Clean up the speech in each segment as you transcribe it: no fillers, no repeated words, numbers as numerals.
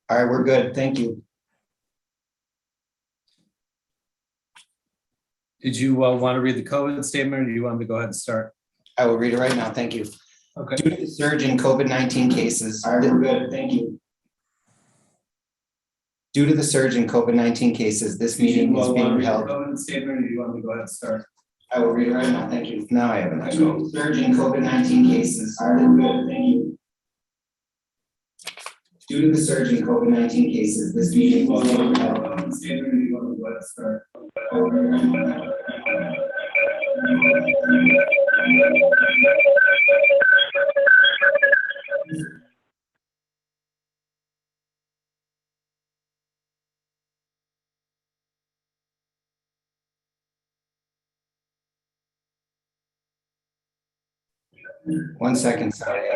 All right, we're good. Thank you. Did you want to read the COVID statement, or do you want me to go ahead and start? I will read it right now. Thank you. Okay. Due to the surge in COVID-19 cases. All right, we're good. Thank you. Due to the surge in COVID-19 cases, this meeting is being held. COVID statement, or do you want me to go ahead and start? I will read it right now. Thank you. Now I have an echo. Surge in COVID-19 cases. All right, we're good. Thank you. Due to the surge in COVID-19 cases, this meeting is being held. COVID statement, or do you want me to go ahead and start? I will read it right now. One second, sorry.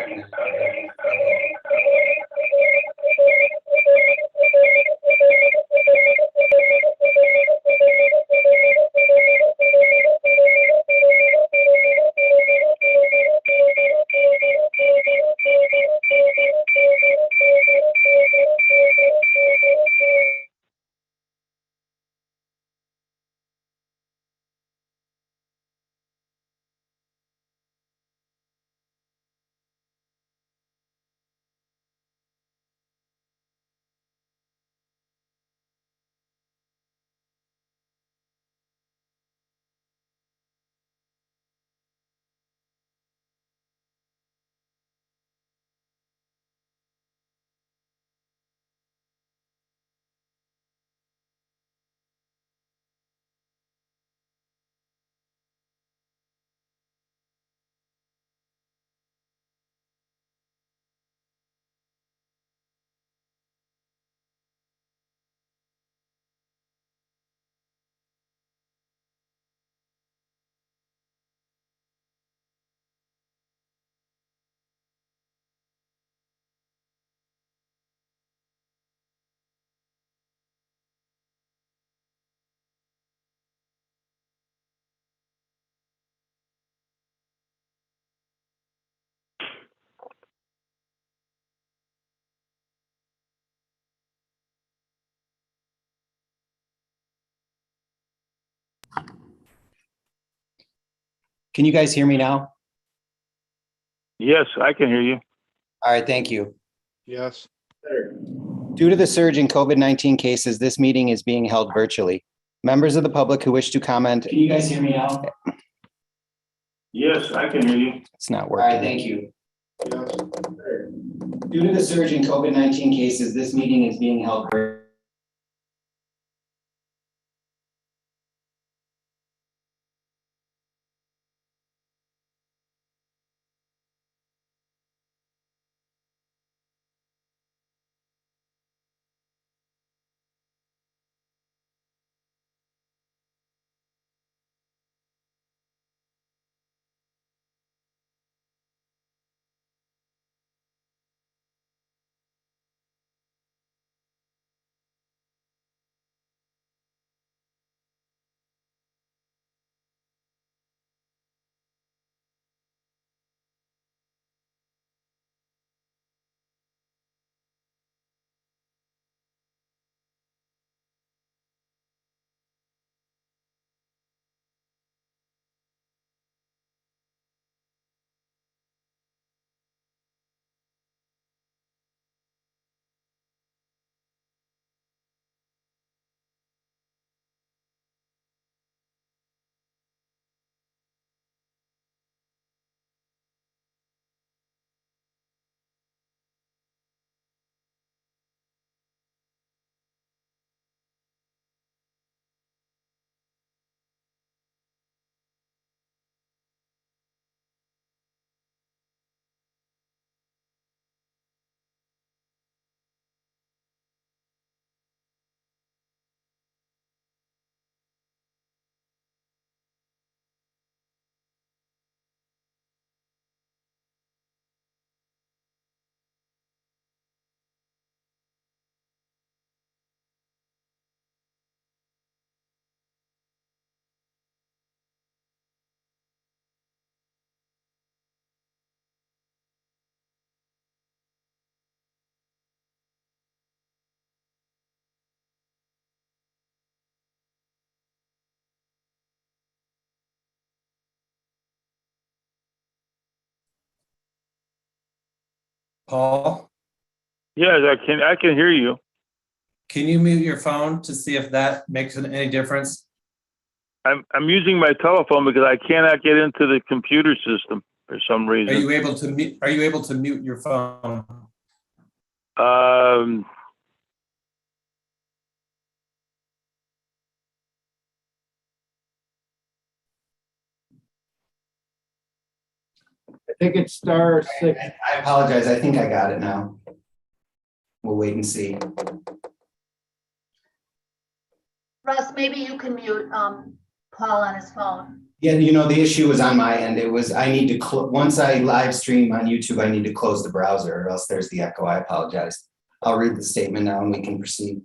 Can you guys hear me now? Yes, I can hear you. All right, thank you. Yes. Due to the surge in COVID-19 cases, this meeting is being held virtually. Members of the public who wish to comment. Can you guys hear me now? Yes, I can hear you. It's not working. All right, thank you. Due to the surge in COVID-19 cases, this meeting is being held virtually. Paul, Yes, I can hear you. can you mute your phone to see if that makes any difference? I'm using my telephone because I cannot get into the computer system for some Are reason. you able to mute your phone? Um, I think it's star six. I apologize. I think I got it now. We'll wait and see. Russ, maybe you can mute Paul on his phone. Yeah, the issue was on my end. It was, I need to, once I live stream on YouTube, I need to close the browser or else there's the echo. I apologize. I'll read the statement now and we can proceed.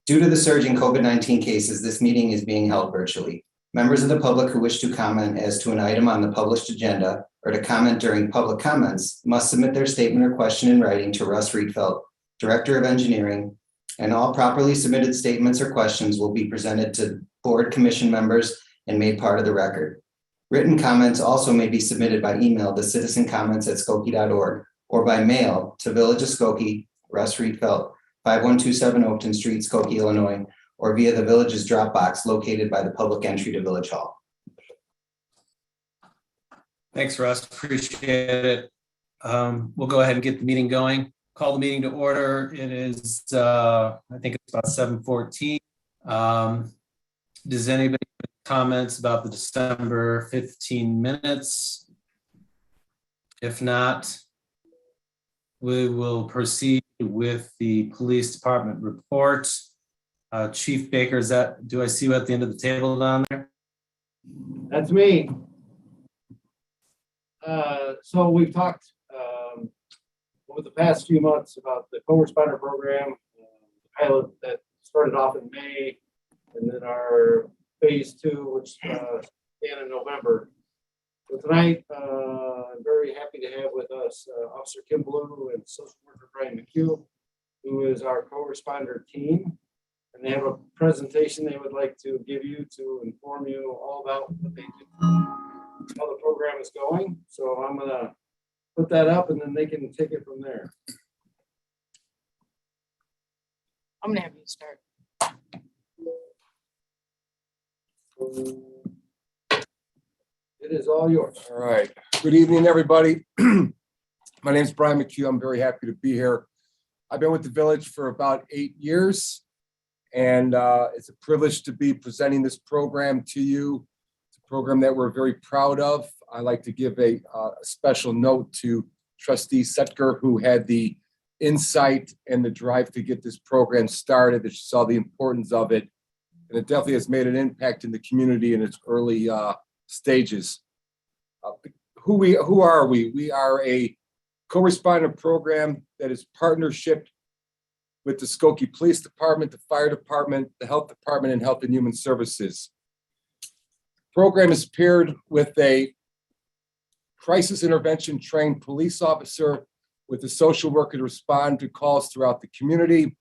Due to the surge in COVID-19 cases, this meeting is being held virtually. Members of the public who wish to comment as to an item on the published agenda or to comment during public comments must submit their statement or question in writing to Russ Riedfeld, Director of Engineering, and all properly submitted statements or questions will be presented to board commission members and made part of the record. Written comments also may be submitted by email to citizencomments@skokie.org or by mail to Village of Skokie, Russ Riedfeld, 5127 Oakton Street, Skokie, Illinois, or via the Village's Dropbox located by the public entry to Village Hall. Thanks, Russ. Appreciate it. We'll go ahead and get the meeting going. Call the meeting to order. It is, I think it's about 7:14. Does anybody have comments about the December 15 minutes? If not, we will proceed with the police department report. Chief Baker, do I see you at the end of the table down there? That's me. So we've talked over the past few months about the co-responder program, the pilot that started off in May, and then our phase 2, which began in November. So tonight, I'm very happy to have with us Officer Kim Blue and Social Worker Brian McHugh, who is our co-responder team. And they have a presentation they would like to give you to inform you all about what they do, how the program is going. So I'm gonna put that up and then they can take it from there. I'm gonna have you start. It is all yours. All right. Good evening, everybody. My name is Brian McHugh. I'm very happy to be here. I've been with the village for about 8 years, and it's a privilege to be presenting this program to you. It's a program that we're very proud of. I like to give a special note to Trustee Setker, who had the insight and the drive to get this program started, that she saw the importance of it. And it definitely has made an impact in the community in its early stages. Who are we? We are a co-responder program that is partnership with the Skokie Police Department, the Fire Department, the Health Department, and Health and Human Services. The program is paired with a crisis intervention trained police officer with a social worker to respond to calls throughout the community.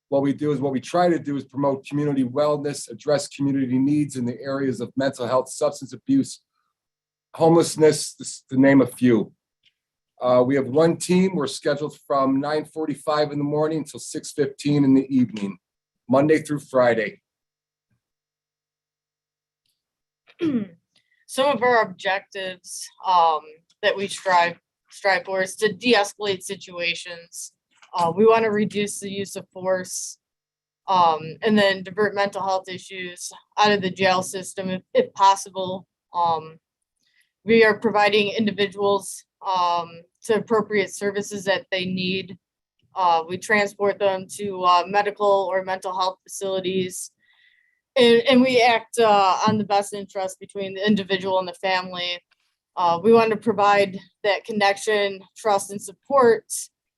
What we try to do is promote community wellness, address community needs in the areas of mental health, substance abuse, homelessness, to name a few. We have one team. We're scheduled from 9:45 in the morning until 6:15 in the evening, Monday through Friday. Some of our objectives that we strive for is to de-escalate situations. We want to reduce the use of force, and then divert mental health issues out of the jail system if possible. We are providing individuals to appropriate services that they need. We transport them to medical or mental health facilities. And we act on the best interest between the individual and the family. We want to provide that connection, trust, and support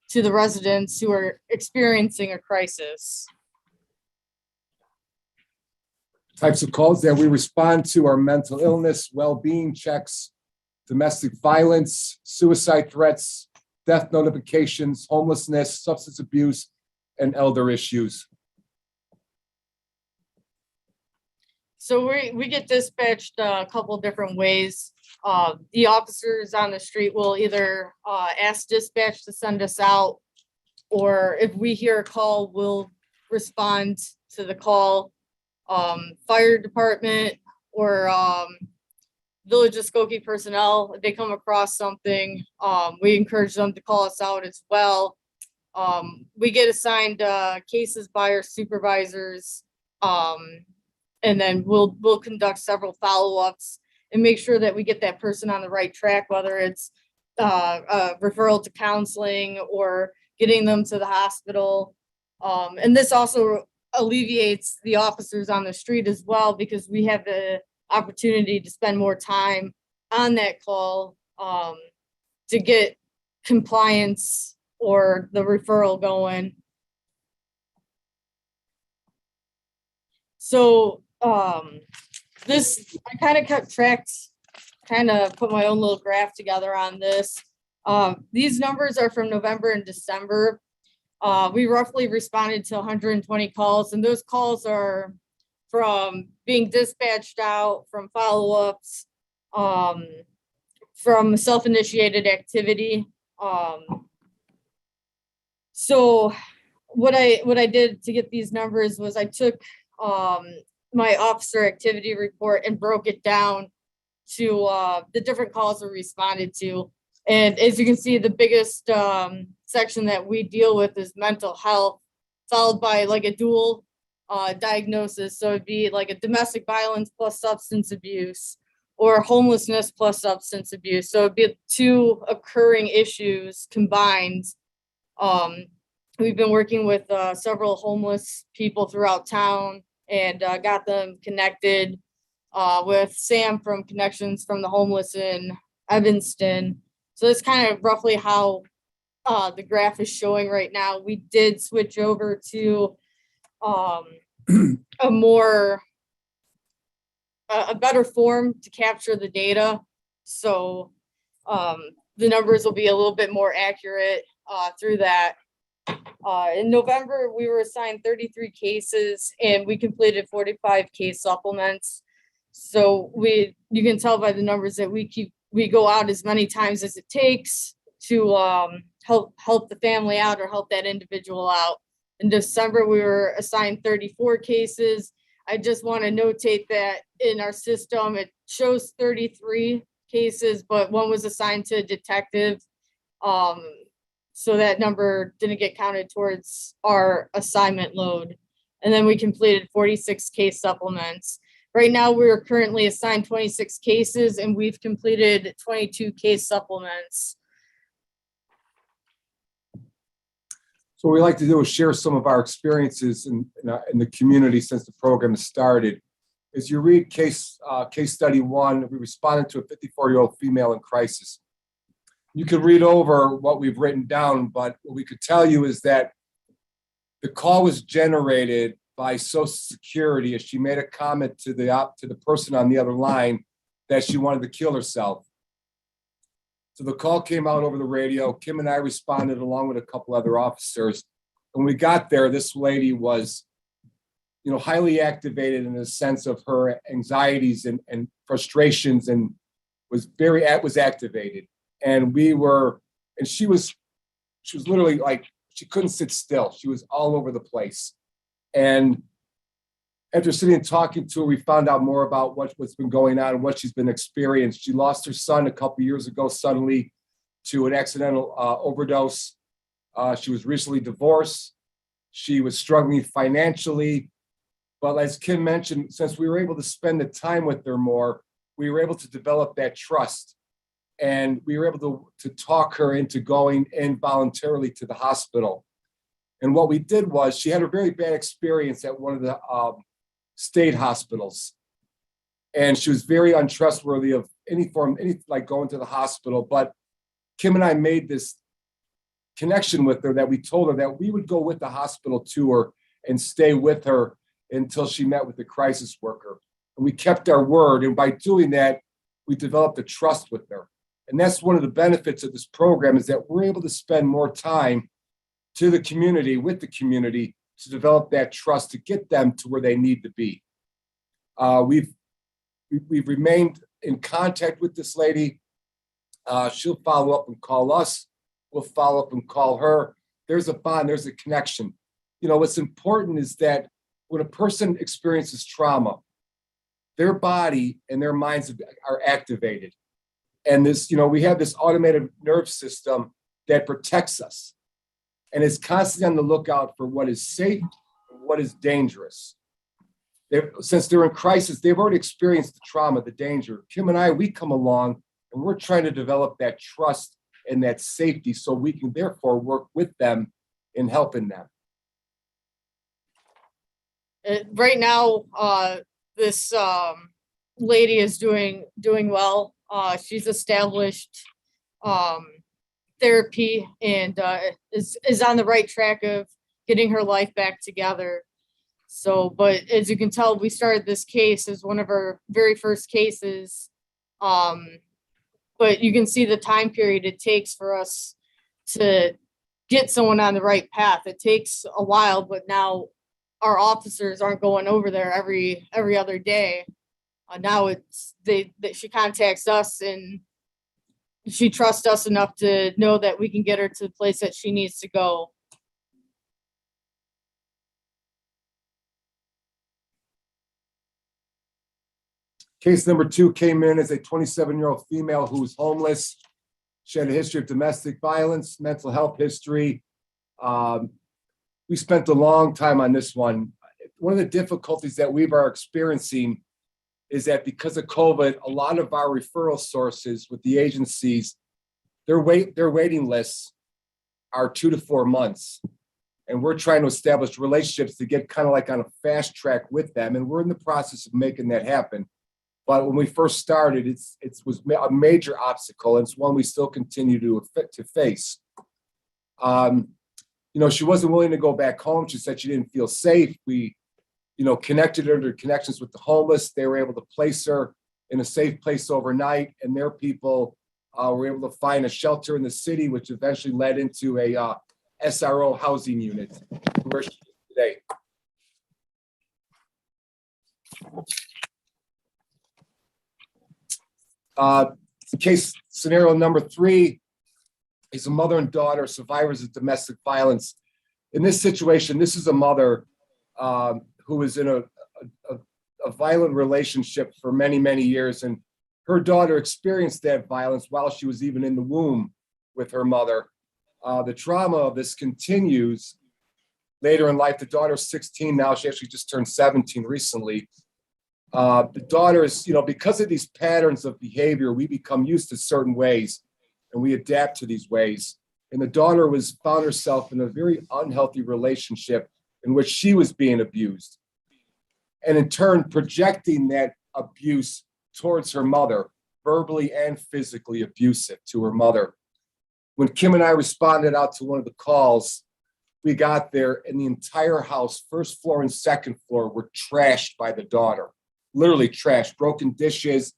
to the residents who are experiencing a crisis. Types of calls that we respond to are mental illness, well-being checks, domestic violence, suicide threats, death notifications, homelessness, substance abuse, and elder issues. So we get dispatched a couple different ways. The officers on the street will either ask dispatch to send us out, or if we hear a call, we'll respond to the call. Fire department or Village of Skokie personnel, if they come across something, we encourage them to call us out as well. We get assigned cases by our supervisors, and then we'll conduct several follow-ups and make sure that we get that person on the right track, whether it's a referral to counseling or getting them to the hospital. And this also alleviates the officers on the street as well, because we have the opportunity to spend more time on that call to get compliance or the referral going. So this, I kind of kept track, kind of put my own little graph together on this. These numbers are from November and December. We roughly responded to 120 calls, and those calls are from being dispatched out, from follow-ups, from self-initiated activity. So what I did to get these numbers was I took my officer activity report and broke it down to the different calls we responded to. And as you can see, the biggest section that we deal with is mental health, followed by like a dual diagnosis. So it'd be like a domestic violence plus substance abuse, or homelessness plus substance abuse. So it'd be two occurring issues combined. We've been working with several homeless people throughout town and got them connected with Sam from Connections from the Homeless in Evanston. So that's kind of roughly how the graph is showing right now. We did switch over to a better form to capture the data. So the numbers will be a little bit more accurate through that. In November, we were assigned 33 cases and we completed 45 case supplements. So you can tell by the numbers that we go out as many times as it takes to help the family out or help that individual out. In December, we were assigned 34 cases. I just want to notate that in our system, it shows 33 cases, but one was assigned to a detective. So that number didn't get counted towards our assignment load. And then we completed 46 case supplements. Right now, we're currently assigned 26 cases and we've completed 22 case supplements. So what we like to do is share some of our experiences in the community since the program has started. As you read case study 1, we responded to a 54-year-old female in crisis. You can read over what we've written down, but what we could tell you is that the call was generated by Social Security as she made a comment to the person on the other line that she wanted to kill herself. So the call came out over the radio. Kim and I responded along with a couple other officers. When we got there, this lady was, highly activated in the sense of her anxieties and frustrations, and was activated. And she was literally like, she couldn't sit still. She was all over the place. And after sitting and talking to her, we found out more about what's been going on and what she's been experienced. She lost her son a couple of years ago suddenly to an accidental overdose. She was recently divorced. She was struggling financially. But as Kim mentioned, since we were able to spend the time with her more, we were able to develop that trust. And we were able to talk her into going in voluntarily to the hospital. And what we did was, she had a very bad experience at one of the state hospitals. And she was very untrustworthy of any like going to the hospital. But Kim and I made this connection with her that we told her that we would go with the hospital to her and stay with her until she met with the crisis worker. And we kept our word. And by doing that, we developed a trust with her. And that's one of the benefits of this program, is that we're able to spend more time with the community, to develop that trust, to get them to where they need to be. We've remained in contact with this lady. She'll follow up and call us. We'll follow up and call her. There's a bond, there's a connection. You know, what's important is that when a person experiences trauma, their body and their minds are activated. And this, you know, we have this automated nerve system that protects us and is constantly on the lookout for what is safe and what is dangerous. Since they're in crisis, they've already experienced the trauma, the danger. Kim and I, we come along and we're trying to develop that trust and that safety so we can therefore work with them in helping them. Right now, this lady is doing well. She's established therapy and is on the right track of getting her life back together. So, but as you can tell, we started this case as one of our very first cases. But you can see the time period it takes for us to get someone on the right path. It takes a while, but now our officers aren't going over there every other day. Now it's she contacts us and she trusts us enough to know that we can get her to the place that she needs to go. Case number 2 came in as a 27-year-old female who was homeless. She had a history of domestic violence, mental health history. We spent a long time on this one. One of the difficulties that we are experiencing is that because of COVID, a lot of our referral sources with the agencies, their waiting lists are 2 to 4 months. And we're trying to establish relationships to get kind of like on a fast track with them. And we're in the process of making that happen. But when we first started, it was a major obstacle, and it's one we still continue to face. You know, she wasn't willing to go back home. She said she didn't feel safe. We, you know, connected her to connections with the homeless. They were able to place her in a safe place overnight, and their people were able to find a shelter in the city, which eventually led into a SRO housing unit where she is today. Case scenario number 3 is a mother and daughter survivors of domestic violence. In this situation, this is a mother who was in a violent relationship for many, many years, and her daughter experienced that violence while she was even in the womb with her mother. The trauma of this continues later in life. The daughter's 16 now. She actually just turned 17 recently. The daughters, you know, because of these patterns of behavior, we become used to certain ways and we adapt to these ways. And the daughter found herself in a very unhealthy relationship in which she was being abused. And in turn, projecting that abuse towards her mother, verbally and physically abusive to her mother. When Kim and I responded out to one of the calls, we got there and the entire house, first floor and second floor, were trashed by the daughter. Literally trashed, broken dishes,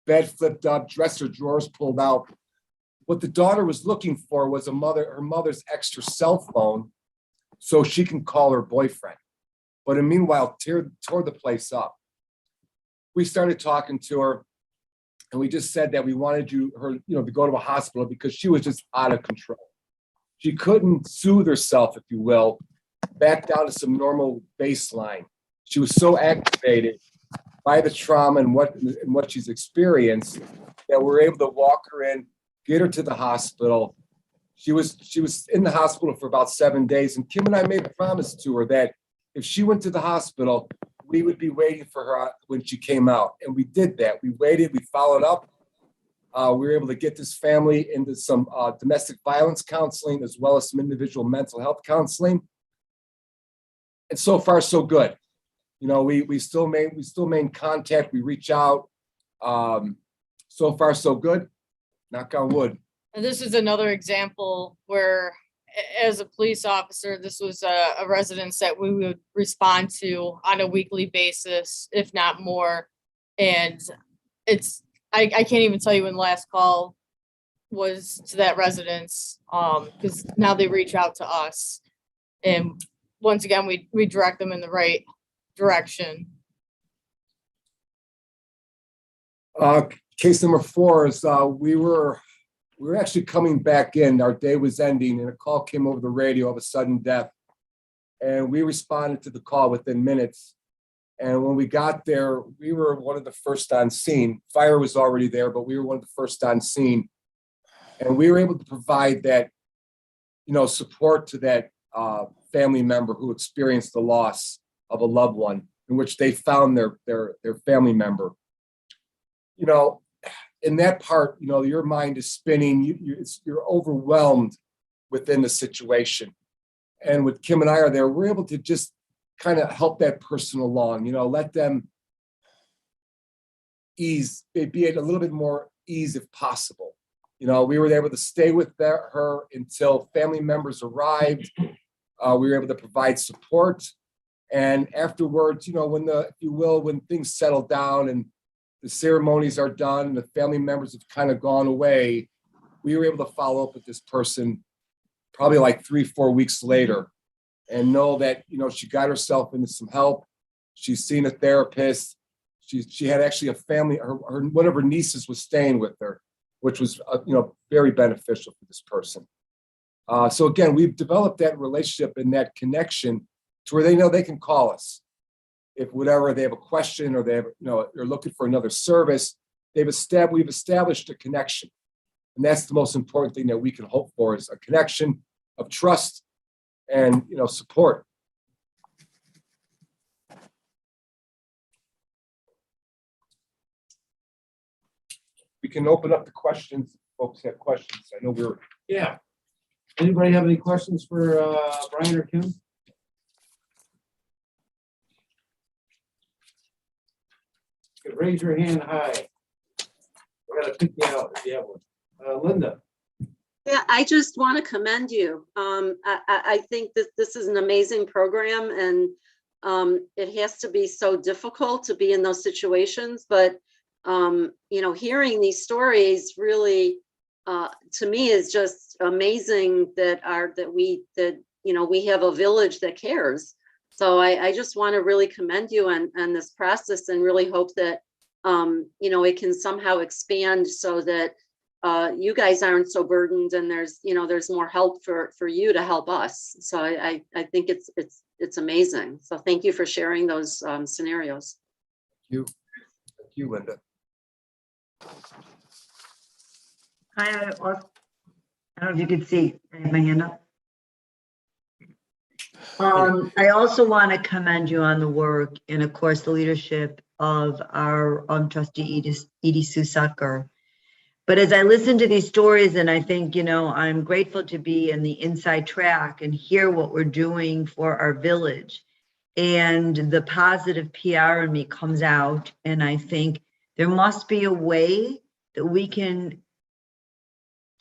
bed flipped up, dresser drawers pulled out. What the daughter was looking for was her mother's extra cell phone so she can call her boyfriend. But in meanwhile, tore the place up. We started talking to her and we just said that we wanted her to go to a hospital because she was just out of control. She couldn't soothe herself, if you will, back down to some normal baseline. She was so activated by the trauma and what she's experienced that we're able to walk her in, get her to the hospital. She was in the hospital for about 7 days, and Kim and I made a promise to her that if she went to the hospital, we would be waiting for her when she came out. And we did that. We waited, we followed up. We were able to get this family into some domestic violence counseling as well as some individual mental health counseling. And so far, so good. You know, we still maintain contact. We reach out. So far, so good. Knock on wood. And this is another example where, as a police officer, this was a residence that we would respond to on a weekly basis, if not more. And I can't even tell you when the last call was to that residence, because now they reach out to us. And once again, we direct them in the right direction. Case number 4 is we were actually coming back in. Our day was ending, and a call came over the radio of a sudden death. And we responded to the call within minutes. And when we got there, we were one of the first on scene. Fire was already there, but we were one of the first on scene. And we were able to provide that, support to that family member who experienced the loss of a loved one, in which they found their family member. In that part, your mind is spinning. You're overwhelmed within the situation. And with Kim and I are there, we're able to just kind of help that person along, let them ease, be at a little bit more ease if possible. We were able to stay with her until family members arrived. We were able to provide support. And afterwards, when things settle down and the ceremonies are done and the family members have kind of gone away, we were able to follow up with this person probably like 3-4 weeks later and know that, she got herself into some help. She's seen a therapist. She had actually a family, one of her nieces was staying with her, which was, very beneficial for this person. So again, we've developed that relationship and that connection to where they know they can call us. If whatever they have a question or they have, they're looking for another service, we've established a connection. And that's the most important thing that we can hope for, is a connection of trust and, support. We can open up the questions. Folks have questions. I know Yeah. Anybody have any questions for Brian or Kim? You can raise your hand high. We're gonna pick you out if you have one. Linda. Yeah, I just want to commend you. I think that this is an amazing program, and it has to be so difficult to be in those situations. But hearing these stories really, to me, is just amazing that we have a village that cares. So I just want to really commend you on this process, and really hope that it can somehow expand so that you guys aren't so burdened, and there's more help for you to help us. So I think it's amazing. So thank you for sharing those scenarios. Thank you, Linda. Hi, I don't know if you could see, I have my hand up. I also want to commend you on the work and, of course, the leadership of our trustee Edie Sue Sucker. But as I listen to these stories, and I think, I'm grateful to be in the inside track and hear what we're doing for our village. And the positive PR in me comes out. And I think there must be a way that we can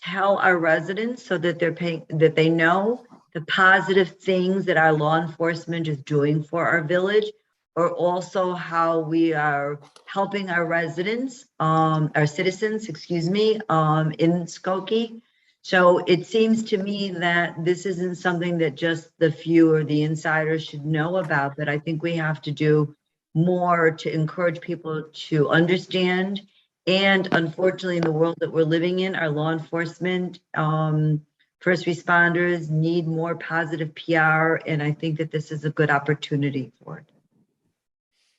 tell our residents so that that they know the positive things that our law enforcement is doing for our village, or also how we are helping our residents, our citizens, in Skokie. So it seems to me that this isn't something that just the few or the insiders should know about, but I think we have to do more to encourage people to understand. And unfortunately, in the world that we're living in, our law enforcement, first responders need more positive PR, and I think that this is a good opportunity for it.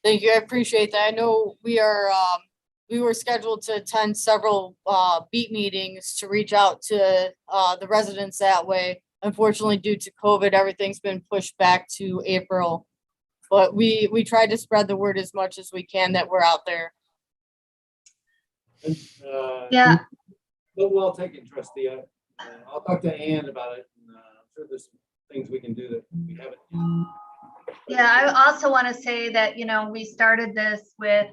Thank you. I appreciate that. I know we were scheduled to attend several beat meetings to reach out to the residents that way. Unfortunately, due to COVID, everything's been pushed back to April. But we tried to spread the word as much as we can that we're out there. Yeah, Well taken, trustee. I'll talk to Ann about it. And, I'm sure there's some things we can do that we haven't yet. yeah. I also want to say that, we started this with,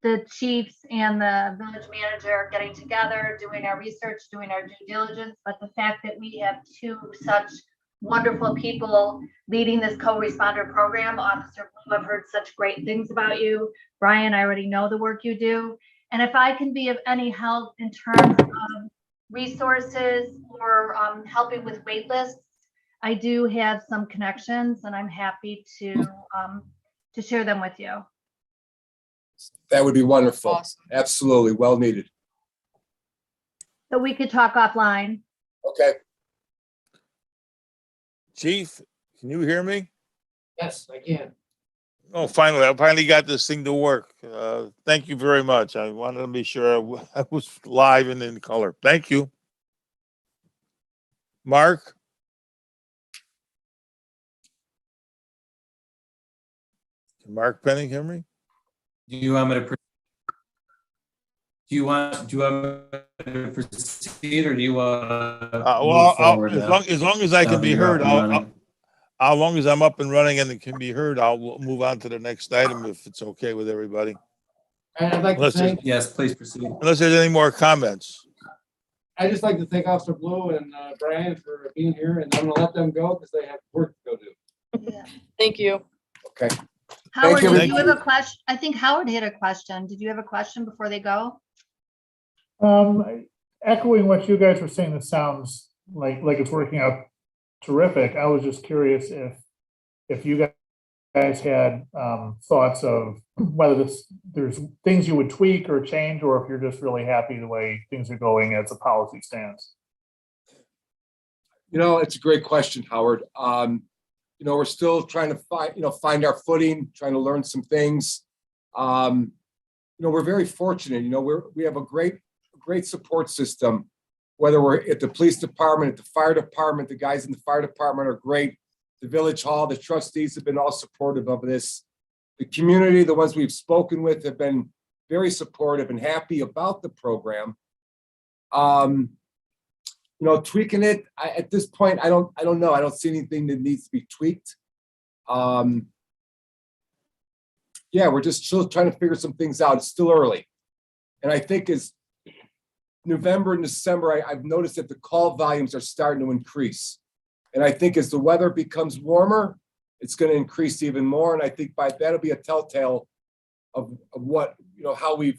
the chiefs and the village manager getting together, doing our research, doing our due diligence. But the fact that we have two such wonderful people leading this co-responder program, Officer Bloom, I've heard such great things about you. Brian, I already know the work you do. And if I can be of any help in terms of resources or helping with wait lists, I do have some connections, and I'm happy to share them with you. That would be wonderful. Awesome. Absolutely. Well needed. So we could talk offline. Okay. Chief, can you hear me? Yes, I can. Oh, finally, I finally got this thing to work. Thank you very much. I wanted to be sure I was live and in color. Thank you. Mark? Can Mark Penning hear me? Do you want me to? Do you want me to proceed, or do you want to Well, move forward? as long as I now can that be you're heard, up and running? as long as I'm up and running and it can be heard, I'll move on to the next item if it's okay with everybody. And I'd like to Unless there's- thank, Yes, please proceed. Unless there's any more comments. I'd just like to thank Officer Blue and Brian for being here, and I'm gonna let them go because they have work to go do. Thank you. Okay. Howard, you. did you have a question? I think Howard had a question. Did you have a question before they go? Echoing what you guys were saying, this sounds like it's working out terrific. I was just curious if you guys had thoughts of whether there's things you would tweak or change, or if you're just really happy the way things are going as a policy stands. You know, it's a great question, Howard. You know, we're still trying to find our footing, trying to learn some things. You know, we're very fortunate. You know, we have a great support system. Whether we're at the police department, at the fire department, the guys in the fire department are great. The village hall, the trustees have been all supportive of this. The community, the ones we've spoken with, have been very supportive and happy about the program. You know, tweaking it at this point, I don't know. I don't see anything that needs to be tweaked. Yeah, we're just still trying to figure some things out. It's still early, and I think as November and December, I've noticed that the call volumes are starting to increase, and I think as the weather becomes warmer, it's going to increase even more. And I think that'll be a telltale of what, you know, how we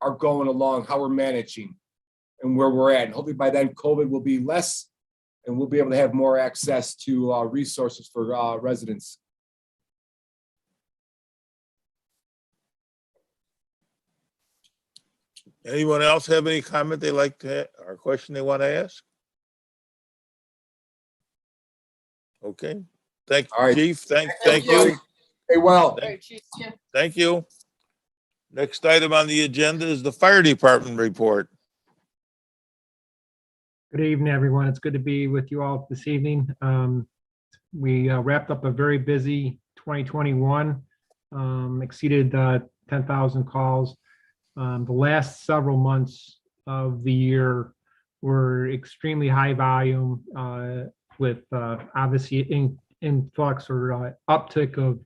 are going along, how we're managing, and where we're at. And hopefully by then COVID will be less and we'll be able to have more access to resources for residents. Anyone else have any comment they like to, or question they want to ask? Okay, thank All right. Chief, thank Thank you, you. Hey, well, All right, Chief. Yeah. thank you. Next item on the agenda is the fire department report. Good evening, everyone. It's good to be with you all this evening. We wrapped up a very busy 2021, exceeded 10,000 calls. The last several months of the year were extremely high volume with obviously influx or uptick of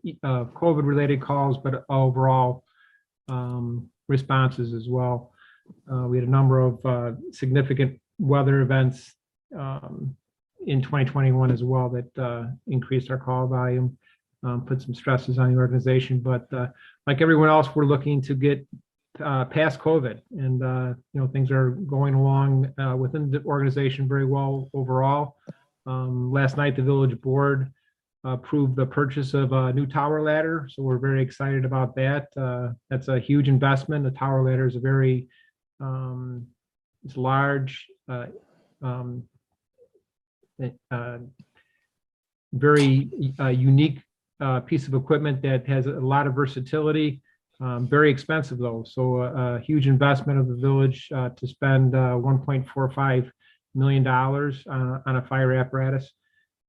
COVID-related calls, but overall responses as well. We had a number of significant weather events in 2021 as well that increased our call volume, put some stresses on the organization. But like everyone else, we're looking to get past COVID, and you know, things are going along within the organization very well overall. Last night, the village board approved the purchase of a new tower ladder, so we're very excited about that. That's a huge investment. The tower ladder is a very it's large, very unique piece of equipment that has a lot of versatility. Very expensive though, so a huge investment of the village to spend $1.45 million on a fire apparatus.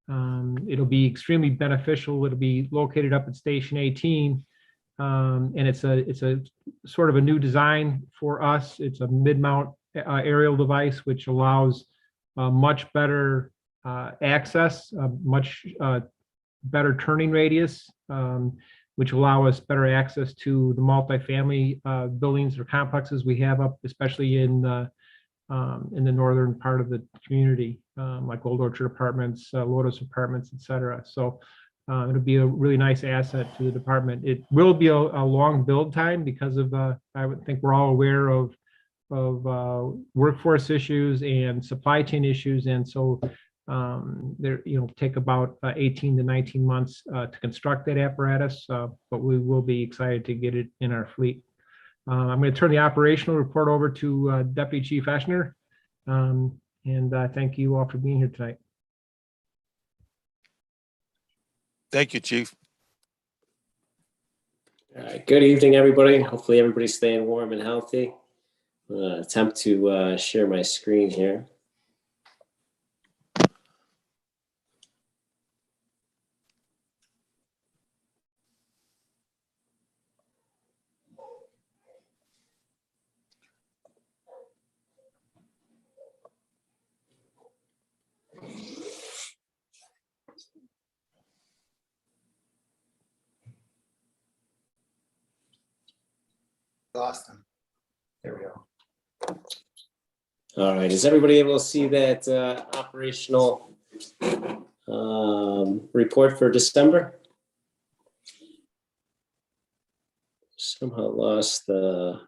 It'll be extremely beneficial. It'll be located up at Station 18, and it's a sort of a new design for us. It's a mid-mount aerial device which allows much better access, much better turning radius, which allow us better access to the multifamily buildings or complexes we have up, especially in the northern part of the community, like Old Orchard Apartments, Lotus Apartments, et cetera. So it'll be a really nice asset to the department. It will be a long build time because of, I would think we're all aware of workforce issues and supply chain issues. And so take about 18 to 19 months to construct that apparatus, but we will be excited to get it in our fleet. I'm going to turn the operational report over to Deputy Chief Eschner. And thank you all for being here tonight. Thank you, Chief. All right, good evening, everybody. Hopefully everybody's staying warm and healthy. Attempt to share my screen here. Lost them. There we go. All right, is everybody able to see that operational report for December? Somehow lost the.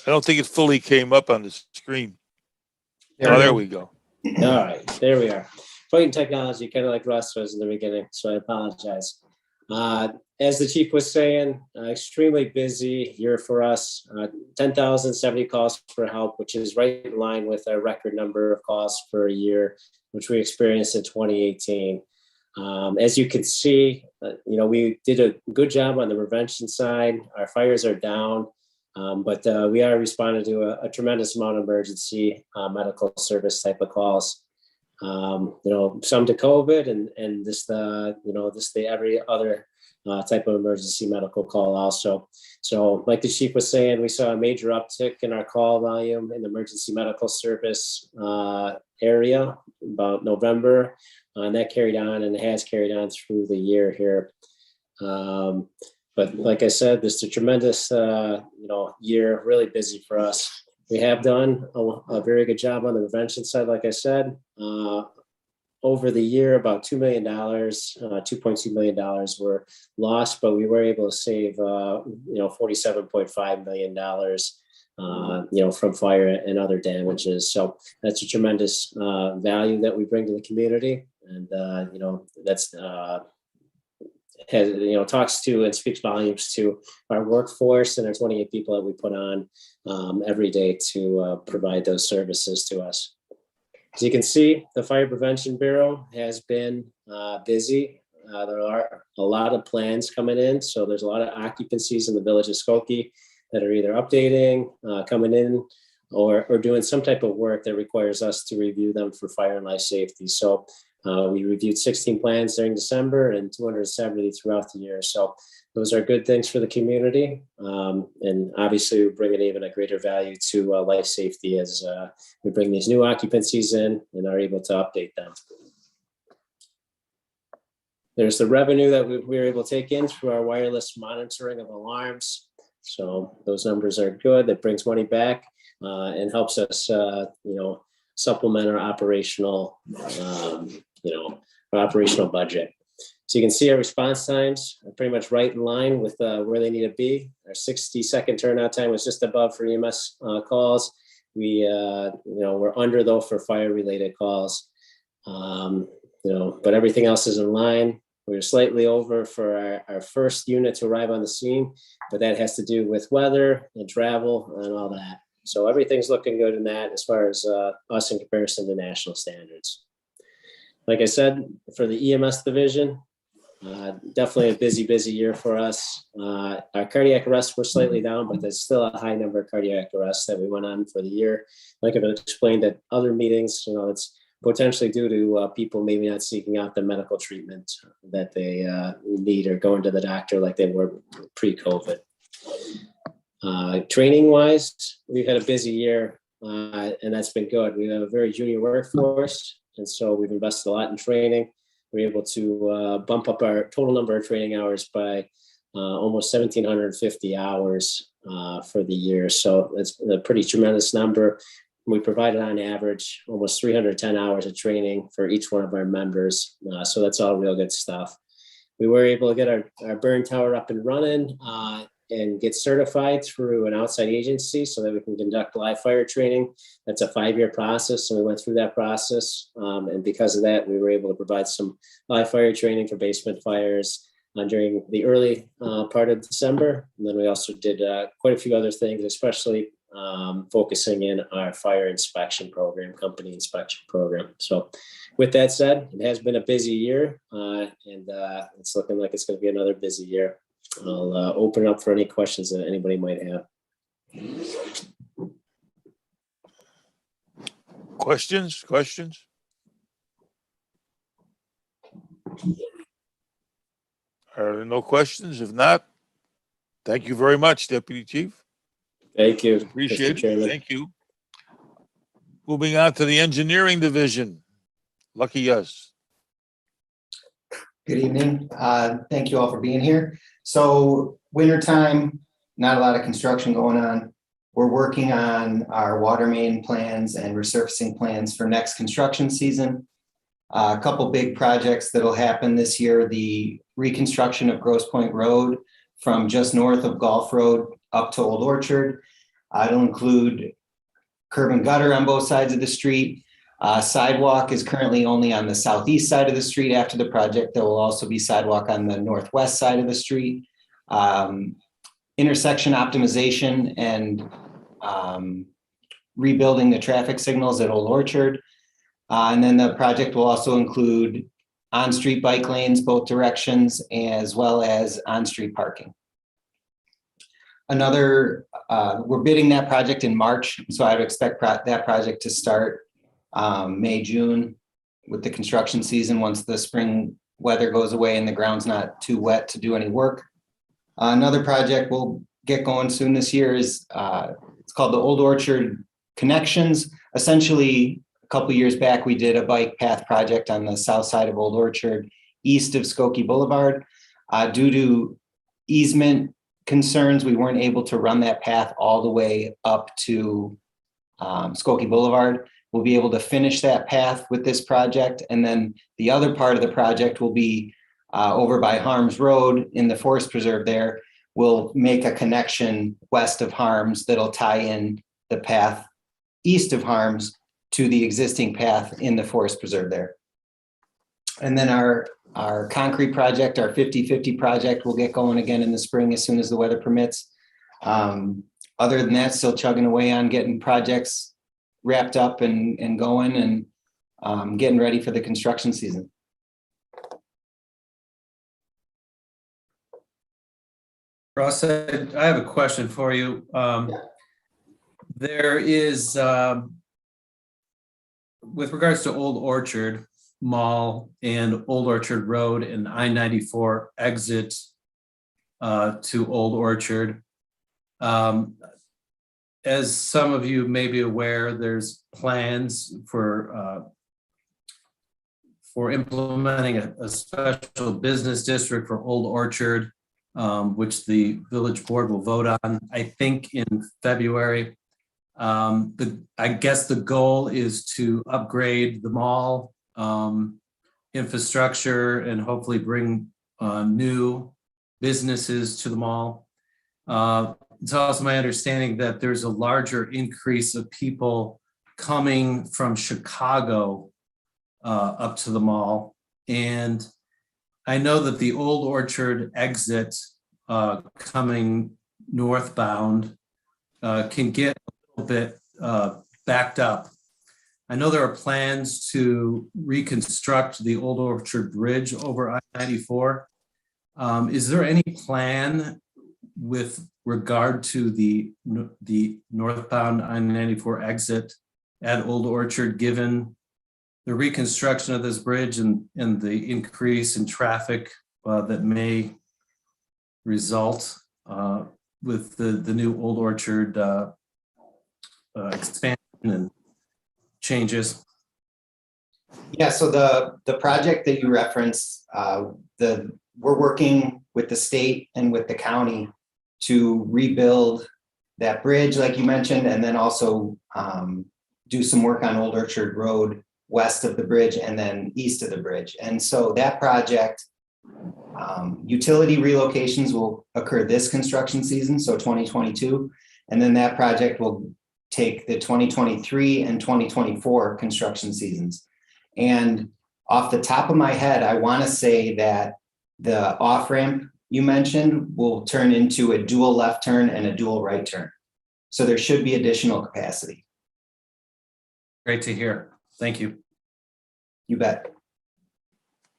I don't think it fully came up on the screen. There Oh, we there go. we go. All right, there we are. Fighting technology, kind of like Russ was in the beginning, so I apologize. As the chief was saying, extremely busy year for us. 10,070 calls for help, which is right in line with our record number of calls for a year, which we experienced in 2018. As you can see, we did a good job on the prevention side. Our fires are down, but we are responding to a tremendous amount of emergency medical service type of calls. Some to COVID and this the every other type of emergency medical call also. So like the chief was saying, we saw a major uptick in our call volume in the emergency medical service area about November, and that carried on and has carried on through the year here. But like I said, this is a tremendous year, really busy for us. We have done a very good job on the prevention side, like I said. Over the year, about $2 million, $2.2 million were lost, but we were able to save, $47.5 million, from fire and other damages. So that's a tremendous value that we bring to the community, and that's talks to and speaks volumes to our workforce and our 28 people that we put on every day to provide those services to us. As you can see, the Fire Prevention Bureau has been busy. There are a lot of plans coming in. So there's a lot of occupancies in the village of Skokie that are either updating, coming in, or doing some type of work that requires us to review them for fire and life safety. So we reviewed 16 plans during December and 270 throughout the year. So those are good things for the community. And obviously we bring even a greater value to life safety as we bring these new occupancies in and are able to update them. There's the revenue that we were able to take in through our wireless monitoring of alarms. So those numbers are good. That brings money back and helps us, supplement our operational, operational budget. So you can see our response times are pretty much right in line with where they need to be. Our 60-second turnout time was just above for EMS calls. We're under though for fire-related calls. But everything else is in line. We're slightly over for our first unit to arrive on the scene, but that has to do with weather and travel and all that. So everything's looking good in that as far as us in comparison to national standards. Like I said, for the EMS division, definitely a busy year for us. Our cardiac arrests were slightly down, but there's still a high number of cardiac arrests that we went on for the year. Like I've explained at other meetings, it's potentially due to people maybe not seeking out the medical treatment that they need or going to the doctor like they were pre-COVID. Training wise, we've had a busy year and that's been good. We have a very junior workforce, and so we've invested a lot in training. We're able to bump up our total number of training hours by almost 1,750 hours for the year. So that's a pretty tremendous number. We provided on average almost 310 hours of training for each one of our members. So that's all real good stuff. We were able to get our burn tower up and running and get certified through an outside agency so that we can conduct live fire training. That's a 5-year process, and we went through that process. And because of that, we were able to provide some live fire training for basement fires during the early part of December. And then we also did quite a few other things, especially focusing in our fire inspection program, company inspection program. So with that said, it has been a busy year, and it's looking like it's going to be another busy year. I'll open it up for any questions that anybody might have. Questions? Are there no questions? If not, thank you very much, Deputy Chief. Thank you. Appreciate Mr. it. Chairman. Thank you. Moving on to the engineering division. Lucky us. Good evening. Thank you all for being here. So wintertime, not a lot of construction going on. We're working on our water main plans and resurfacing plans for next construction season. A couple big projects that'll happen this year, the reconstruction of Grosse Point Road from just north of Golf Road up to Old Orchard. It'll include curb and gutter on both sides of the street. Sidewalk is currently only on the southeast side of the street. After the project, there will also be sidewalk on the northwest side of the street. Intersection optimization and rebuilding the traffic signals at Old Orchard. And then the project will also include on-street bike lanes, both directions, as well as on-street parking. We're bidding that project in March, so I would expect that project to start May, June with the construction season once the spring weather goes away and the ground's not too wet to do any work. Another project we'll get going soon this year is it's called the Old Orchard Connections. Essentially, a couple years back, we did a bike path project on the south side of Old Orchard, east of Skokie Boulevard. Due to easement concerns, we weren't able to run that path all the way up to Skokie Boulevard. We'll be able to finish that path with this project. And then the other part of the project will be over by Harms Road in the forest preserve there. We'll make a connection west of Harms that'll tie in the path east of Harms to the existing path in the forest preserve there. And then our concrete project, our 50-50 project, will get going again in the spring as soon as the weather permits. Other than that, still chugging away on getting projects wrapped up and going and getting ready for the construction season. Ross, I have a question for you. There is, with regards to Old Orchard Mall and Old Orchard Road and I-94 exit to Old Orchard. As some of you may be aware, there's plans for implementing a special business district for Old Orchard, which the village board will vote on, I think, in February. I guess the goal is to upgrade the mall infrastructure and hopefully bring new businesses to the mall. It's also my understanding that there's a larger increase of people coming from Chicago up to the mall. And I know that the Old Orchard exit coming northbound can get a little bit backed up. I know there are plans to reconstruct the Old Orchard Bridge over I-94. Is there any plan with regard to the northbound I-94 exit at Old Orchard, given the reconstruction of this bridge and the increase in traffic that may result with the new Old Orchard expansion and changes? Yeah, so the project that you referenced, we're working with the state and with the county to rebuild that bridge, like you mentioned, and then also do some work on Old Orchard Road west of the bridge and then east of the bridge. And so that project Utility relocations will occur this construction season, so 2022. And then that project will take the 2023 and 2024 construction seasons. And off the top of my head, I want to say that the off-ramp you mentioned will turn into a dual left turn and a dual right turn. So there should be additional capacity. Great to hear. Thank you. You bet.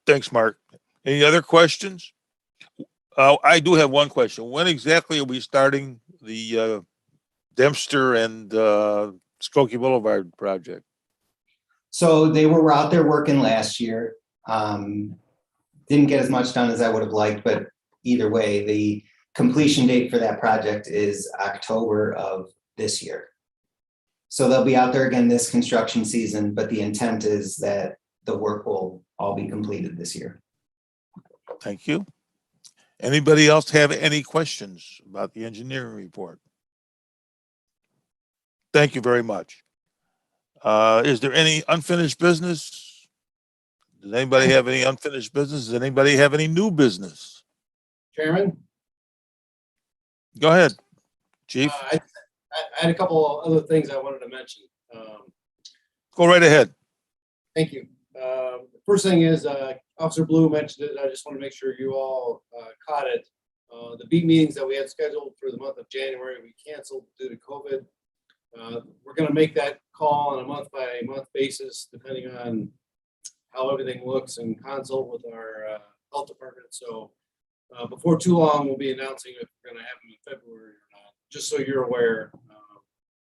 Thanks, Mark. Any other questions? I do have one question. When exactly are we starting the Dempster and Skokie Boulevard project? So they were out there working last year. Didn't get as much done as I would have liked, but either way, the completion date for that project is October of this year. So they'll be out there again this construction season, but the intent is that the work will all be completed this year. Thank you. Anybody else have any questions about the engineering report? Thank you very much. Is there any unfinished business? Does anybody have any unfinished business? Does anybody have any new business? Chairman? Go ahead, Chief. I had a couple other things I wanted to mention. Go right ahead. Thank you. First thing is, Officer Blue mentioned it. I just want to make sure you all caught it. The beat meetings that we had scheduled for the month of January, we canceled due to COVID. We're going to make that call on a month by month basis, depending on how everything looks and consult with our health department. So before too long, we'll be announcing if we're going to have them in February or not, just so you're aware,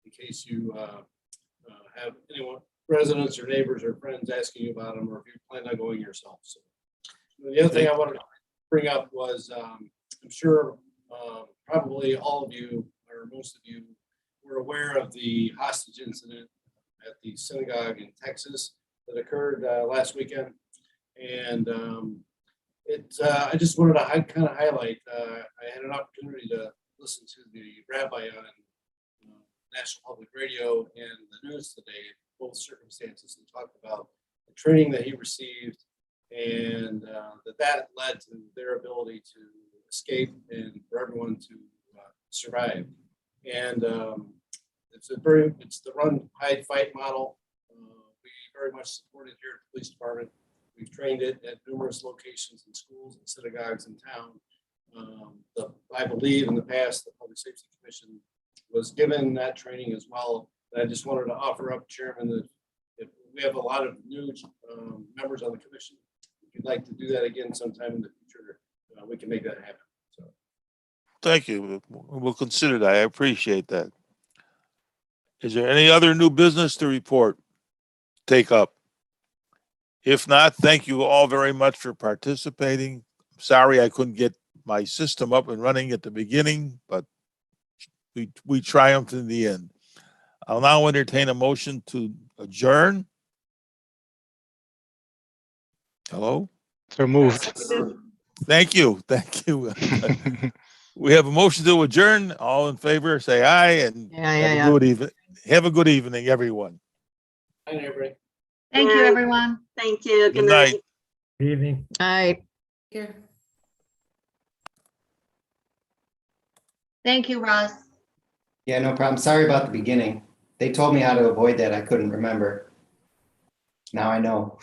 in case you have anyone, residents or neighbors or friends asking you about them, or if you plan on going yourself. So the other thing I wanted to bring up was, I'm sure probably all of you or most of you were aware of the hostage incident at the synagogue in Texas that occurred last weekend. And I just wanted to kind of highlight, I had an opportunity to listen to the rabbi on National Public Radio and the news today, both circumstances, and talked about the training that he received and that led to their ability to escape and for everyone to survive. And it's the run, hide, fight model. We very much support it here at the police department. We've trained it at numerous locations in schools and synagogues in town. I believe in the past, the Public Safety Commission was given that training as well. And I just wanted to offer up, Chairman, that if we have a lot of new members on the commission, if you'd like to do that again sometime in the future, we can make that happen. So. Thank you. We'll consider that. I appreciate that. Is there any other new business to report? Take up? If not, thank you all very much for participating. Sorry I couldn't get my system up and running at the beginning, but we triumphed in the end. I'll now entertain a motion to adjourn. Hello? So moved. Thank you. Thank you. We have a motion to adjourn. All in favor, say aye, and have a good evening. Have a good evening, everyone. Hi, everybody. Thank you, everyone. Thank you. Good night. Good evening. Thank you, Russ. Yeah, no problem. Sorry about the beginning. They told me how to avoid that. I couldn't remember. Now I know.